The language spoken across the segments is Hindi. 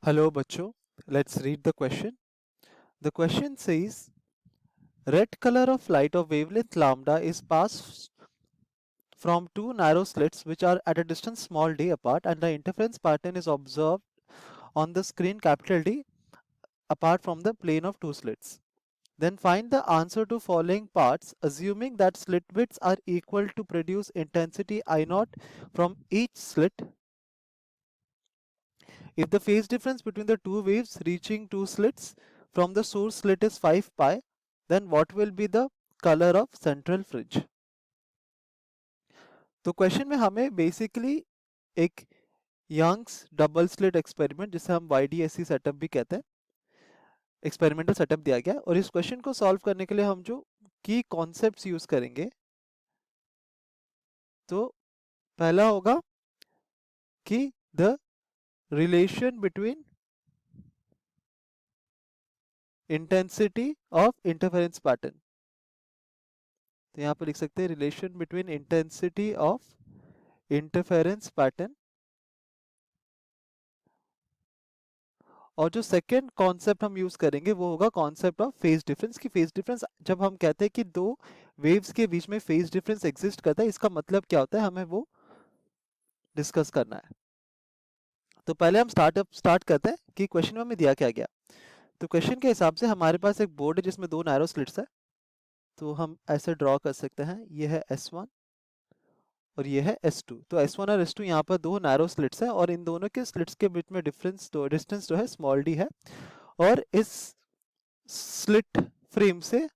Hello, बच्चों. Let's read the question. The question says, red color of light of wavelength lambda is passed from two narrow slits which are at a distance small d apart, and the interference pattern is observed on the screen capital D apart from the plane of two slits. Then find the answer to following parts, assuming that slit widths are equal to produce intensity I naught from each slit. If the phase difference between the two waves reaching two slits from the source slit is 5 pi, then what will be the color of central fringe? तो क्वेश्चन में हमें बेसिकली एक यंग्स डबल स्लिट एक्सपेरिमेंट, जिसे हम YDSC सेटअप भी कहते हैं, एक्सपेरिमेंटल सेटअप दिया गया, और इस क्वेश्चन को सॉल्व करने के लिए हम जो की कॉन्सेप्ट्स यूज करेंगे, तो पहला होगा कि the relation between intensity of interference pattern. तो यहाँ पर लिख सकते हैं relation between intensity of interference pattern. और जो सेकेंड कॉन्सेप्ट हम यूज करेंगे वो होगा कॉन्सेप्ट ऑफ फेज डिफरेंस. की फेज डिफरेंस जब हम कहते हैं कि दो वेव्स के बीच में फेज डिफरेंस एग्जिस्ट करता है, इसका मतलब क्या होता है, हमें वो डिस्कस करना है. तो पहले हम स्टार्ट करते हैं कि क्वेश्चन में हमें दिया क्या गया. तो क्वेश्चन के हिसाब से हमारे पास एक बोर्ड है जिसमें दो नैरो स्लिट्स है. तो हम ऐसे ड्रॉ कर सकते हैं, ये है S1 और ये है S2. तो S1 और S2 यहाँ पर दो नैरो स्लिट्स हैं, और इन दोनों के स्लिट्स के बीच में डिस्टेंस जो है स्मॉल d है. और इस स्लिट फ्रेम से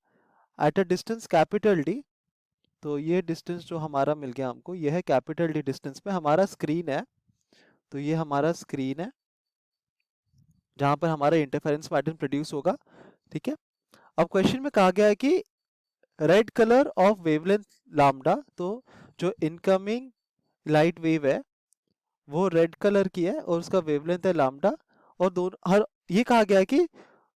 at a distance capital D, तो ये डिस्टेंस जो हमारा मिल गया हमको, ये है कैपिटल D डिस्टेंस पे हमारा स्क्रीन है. तो ये हमारा स्क्रीन है जहां पर हमारा इंटरफेरेंस पैटर्न प्रोड्यूस होगा. ठीक है. अब क्वेश्चन में कहा गया है कि red colour of wavelength lambda, तो जो इनकमिंग लाइट वेव है वो रेड कलर की है और उसका वेवलेंथ है लैम्डा. और दोनों हर ये कहा गया है कि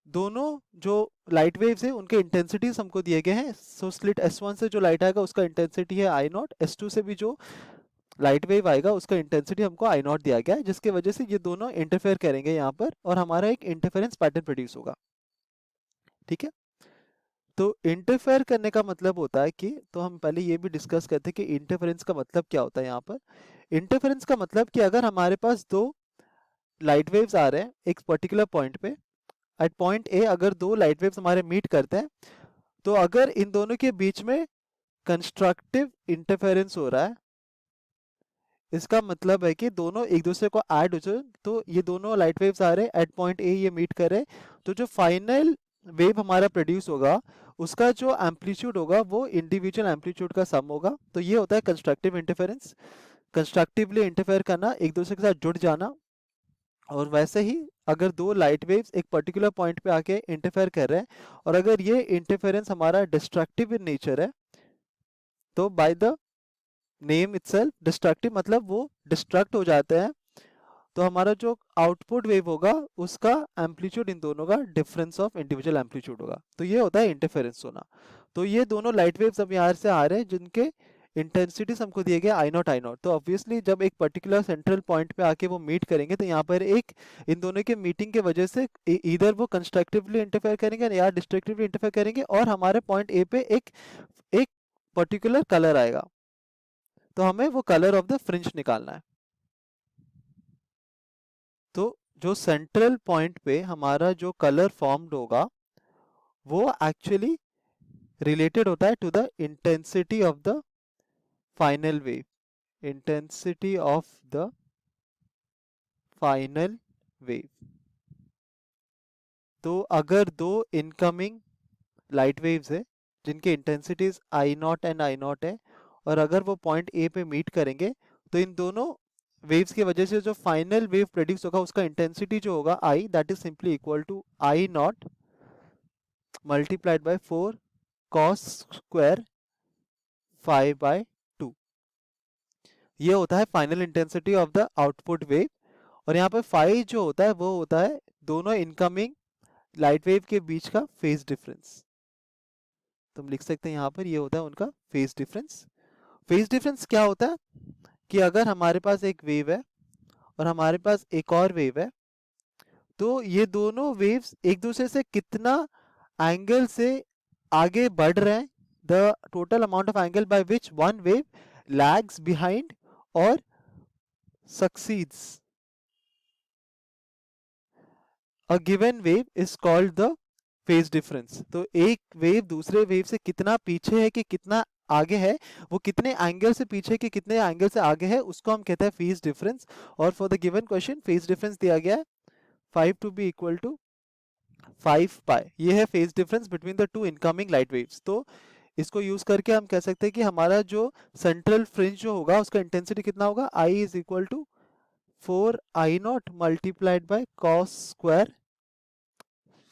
दोनों जो लाइट वेव्स है उनके इंटेंसिटीज हमको दिए गए हैं. सो स्लिट S1 से जो लाइट आएगा उसका इंटेंसिटी है I नॉट. S2 से भी जो लाइट वेव आएगा उसका इंटेंसिटी हमको I नॉट दिया गया है, जिसके वजह से ये दोनों इंटरफेयर करेंगे यहाँ पर और हमारा एक इंटरफेरेंस पैटर्न प्रोड्यूस होगा. ठीक है. तो इंटरफेयर करने का मतलब होता है कि, तो हम पहले ये भी डिस्कस करते हैं कि इंटरफेरेंस का मतलब क्या होता है. यहाँ पर इंटरफेरेंस का मतलब कि अगर हमारे पास दो लाइट वेव्स आ रहे हैं एक पर्टिकुलर पॉइंट पे, एट पॉइंट ए अगर दो लाइट वेव्स हमारे मीट करते हैं, तो अगर इन दोनों के बीच में कंस्ट्रक्टिव इंटरफेरेंस हो रहा है, इसका मतलब है कि दोनों एक दूसरे को ऐड हो जाए. तो ये दोनों लाइट वेव्स आ रहे हैं एट पॉइंट ए, ये मीट कर रहे हैं, तो जो फाइनल वेव हमारा प्रोड्यूस होगा उसका जो एम्पलीट्यूड होगा वो इंडिविजुअल एम्पलीट्यूड का सम होगा. तो ये होता है कंस्ट्रक्टिव इंटरफेरेंस. कंस्ट्रक्टिवली इंटरफेयर करना, एक दूसरे के साथ जुड़ जाना. और वैसे ही अगर दो लाइट वेव्स एक पर्टिकुलर पॉइंट पे आके इंटरफेयर कर रहे हैं, और अगर ये इंटरफेरेंस हमारा डिस्ट्रक्टिव इन नेचर है, तो by the name itself destructive मतलब वो डिस्ट्रक्ट हो जाते हैं, तो हमारा जो आउटपुट वेव होगा उसका एम्पलीट्यूड इन दोनों का डिफरेंस ऑफ इंडिविजुअल एम्पलीट्यूड होगा. तो ये होता है इंटरफेरेंस होना. तो ये दोनों लाइट वेव्स अब यहाँ से आ रहे हैं जिनके इंटेंसिटीज हमको दिए गए I नॉट I नॉट. तो ऑब्वियसली जब एक पर्टिकुलर सेंट्रल पॉइंट पे आके वो मीट करेंगे, तो यहाँ पर एक इन दोनों के मीटिंग के वजह से इधर वो कंस्ट्रक्टिवली इंटरफेयर करेंगे या डिस्ट्रक्टिवली इंटरफेयर करेंगे, और हमारे पॉइंट ए पे एक एक पर्टिकुलर कलर आएगा. तो हमें वो कलर ऑफ द फ्रिंज निकालना है. तो जो सेंट्रल पॉइंट पे हमारा जो कलर फॉर्म्ड होगा वो एक्चुअली रिलेटेड होता है to the intensity of the final wave. Intensity of the final wave. तो अगर दो इनकमिंग लाइट वेव्स है जिनके intensities I naught and I naught है, और अगर वो पॉइंट ए पे मीट करेंगे, तो इन दोनों वेव्स की वजह से जो फाइनल वेव प्रोड्यूस होगा उसका इंटेंसिटी जो होगा I, that is simply equal to I naught multiplied by 4 cos square phi by 2. ये होता है final intensity of the output wave. और यहाँ पे phi जो होता है वो होता है दोनों इनकमिंग लाइट वेव के बीच का फेज डिफरेंस. तो हम लिख सकते हैं यहाँ पर ये होता है उनका फेज डिफरेंस. फेज डिफरेंस क्या होता है कि अगर हमारे पास एक वेव है और हमारे पास एक और वेव है, तो ये दोनों वेव्स एक दूसरे से कितना एंगल से आगे बढ़ रहे हैं, the total amount of angle by which one wave lags behind or succeeds a given wave is called the phase difference. तो एक वेव दूसरे वेव से कितना पीछे है कि कितना आगे है, वो कितने एंगल से पीछे कि कितने एंगल से आगे है, उसको हम कहते हैं फेज डिफरेंस. और for the given question phase difference दिया गया है 5 टू बी इक्वल टू 5 पाई. ये है phase difference between the two incoming light waves. तो इसको यूज करके हम कह सकते हैं कि हमारा जो सेंट्रल फ्रिंज जो होगा उसका इंटेंसिटी कितना होगा, I is equal to 4I0 multiplied by cos square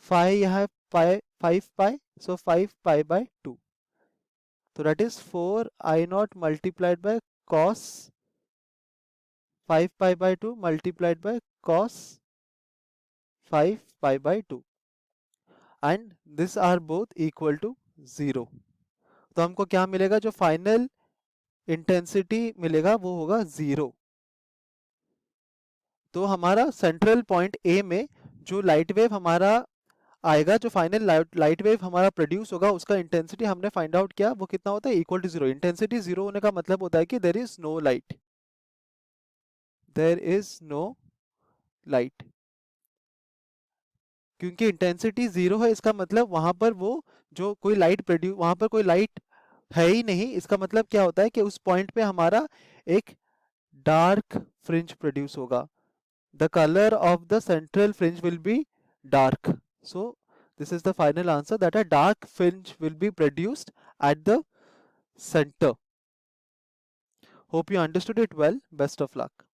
phi यहाँ pi 5 pi, so 5 pi by 2. तो that is 4I0 multiplied by cos 5 pi by 2 multiplied by cos 5 pi by 2 and this are both equal to 0. तो हमको क्या मिलेगा, जो फाइनल इंटेंसिटी मिलेगा वो होगा 0. तो हमारा सेंट्रल पॉइंट ए में जो लाइट वेव हमारा आएगा, जो फाइनल लाइट वेव हमारा प्रोड्यूस होगा, उसका इंटेंसिटी हमने फाइंड आउट किया, वो कितना होता है, इक्वल टू 0. इंटेंसिटी 0 होने का मतलब होता है कि there is no light, there is no light. क्योंकि इंटेंसिटी 0 है, इसका मतलब वहां पर वो जो कोई लाइट प्रोड्यूस, वहां पर कोई लाइट है ही नहीं. इसका मतलब क्या होता है कि उस पॉइंट पे हमारा एक डार्क फ्रिंज प्रोड्यूस होगा. The color of the central fringe will be dark. So this is the final answer, that a dark fringe will be produced at the center. Hope you understood it well. Best of luck.